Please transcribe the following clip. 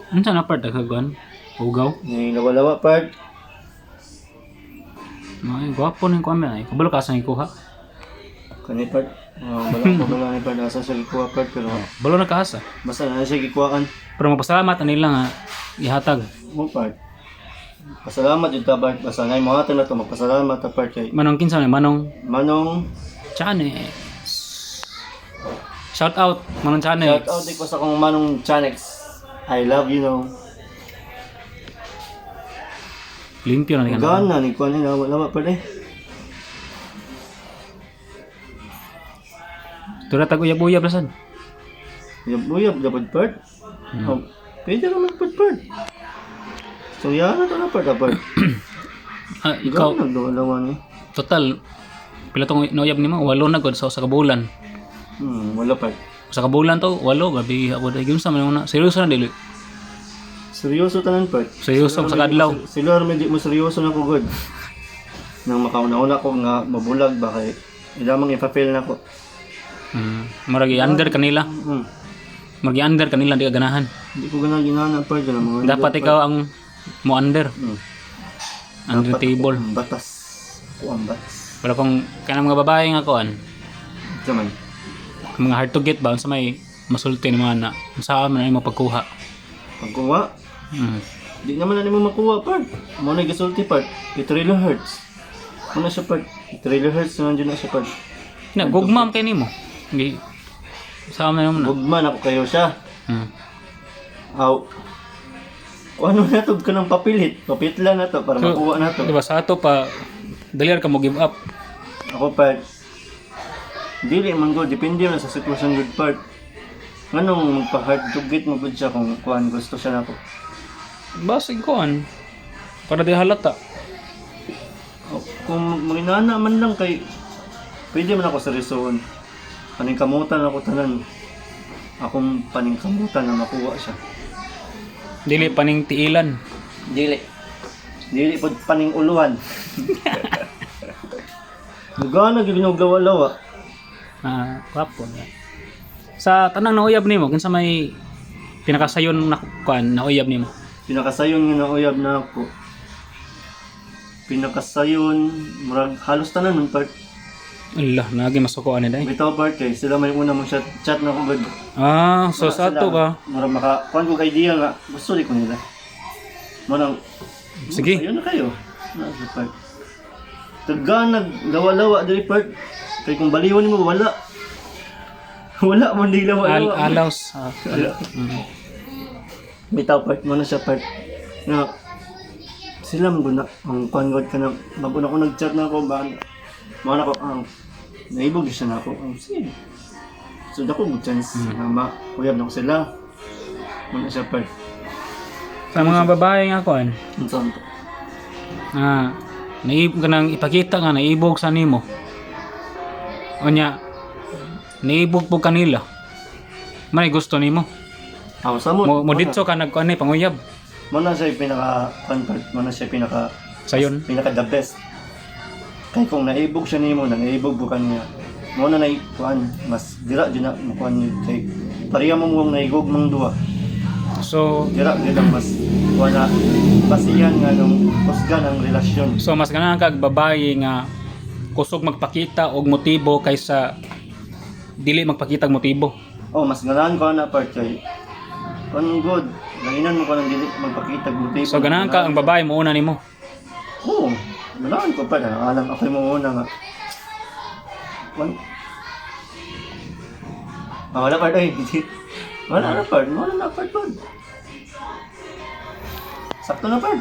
Unsa na part kagwan? Ugaw. Ni lawa-lawa part. Ay, gwapo ning kuan ay. Kabalo ka sa ikuha. Kani part. Balang pabala ni part asa siya gikuha part pero Balo na kaasa. basta na siya gikuhaan Pero magpasalamat anila nga ihatag. mo part. Pasalamat jud ta part basta nay mo na to magpasalamat ta part kay Manong kinsa ni Manong Manong Chane. Shout out Manong Chane. shout out ko sa kong Manong Chanex. I love you know. Limpyo na ni kanila. Gana ni kuan ni lawa part eh. Tura tag uyab-uyab rasan. Uyab dapat part. Oh, pwede naman part. So yana to na part. Ah, ikaw Ikaw naglawa ni. total pila tong nauyab nimo? 8 na gud sa kabulan. Wala part. Sa kabulan to 8 gabi ako dai gyud sa man na. Seryoso na dili. Seryoso tanan part. Seryoso sa kadlaw. Sila medyo mo seryoso na ko god. Nang makauna ko nga mabulag ba kay ilamang ipa-fail na ko. Maragi under kanila. Maragi under kanila di ka ganahan. Hindi ko ganang ginana part na mga Dapat ikaw ang mo under. Under Dapat table. ako ang batas. Ako ang batas. Pero kung kanang mga babae nga kuan, Zaman. mga hard to get ba sa may masulti ni mga na sa amin ay mapagkuha. Pagkuha, di naman na mo makuha part. Mo na gisulti part. It really hurts. Mo na siya part. It really hurts na dyan na siya part. Na gugmam kay nimo. Gi sa amin naman na. Bugman ako kayo siya. Hmm. Aw. Ano na to ka ng papilit? Papitla na to para So, makuha na to. Diba sa ato pa dalir ka mo give up. Ako part. Dili man go depende na sa sitwasyon good part. Nganong magpa-hard to get mo gud siya kung kuan gusto siya nako. Basig kuan. Para di halata. Kung manginana man lang kay pwede man ako seryosoon. Paningkamutan ako tanan. Akong paningkamutan na makuha siya. Dili paning tiilan. Dili. Dili pod paning uluhan. Gana gyud yung lawa-lawa. Ah, kwapo na. Sa tanang nauyab nimo kinsa may pinakasayon na kuan nauyab nimo? Pinakasayon nga nauyab na ako. Pinakasayon, murag halos tanan ng part. Allah, nagi masuko ani dai. Bitaw part kay sila may una mong chat na ko gud. Ah, so sa ato ba? Murag maka kuan ko kay idea nga gusto di ko nila. Manang Sige. ayun na kayo. Na sa part. Taga naglawa-lawa diri part. Kay kung baliwan nimo wala. Wala man di lawa-lawa. Alaws. Wala. Bitaw part mo na siya part. Nga sila mo na ang kuan ka na mabuna ko nag-chat na ako ba mana ko ang naibog siya na ako. Sige. So dako mo chance na mauyab na ko sila. Muna siya part. Sa mga babae nga kuan. Unsa to? Ah, naibog ka nang ipakita nga naibog sa nimo. Onya, naibog po kanila. May gusto nimo. Ako sa mo. Mo ditso ka nagkuan ni panguyab. Muna siya yung pinaka fun part. Muna siya pinaka Sayon. pinaka the best. Kay kung naibog siya nimo, naibog bukan niya. Mo na kuan mas dira jud na kuan niya kay pareha mo mong naigog mong duha. So, Dira jud ang mas wala basihan nga nung kusgan ang relasyon. so mas ganahan kag babae nga kusog magpakita og motibo kaysa dili magpakita og motibo. Oh, mas ganahan ko na part kay kun good. Langinan mo ko nang dili magpakita og motibo. So ganahan ka ang babae mo una nimo. Oo. Ganahan ko pa na alam ako mo una nga. Kun wala part ay. Wala na part. Wala na part. Sakto na part.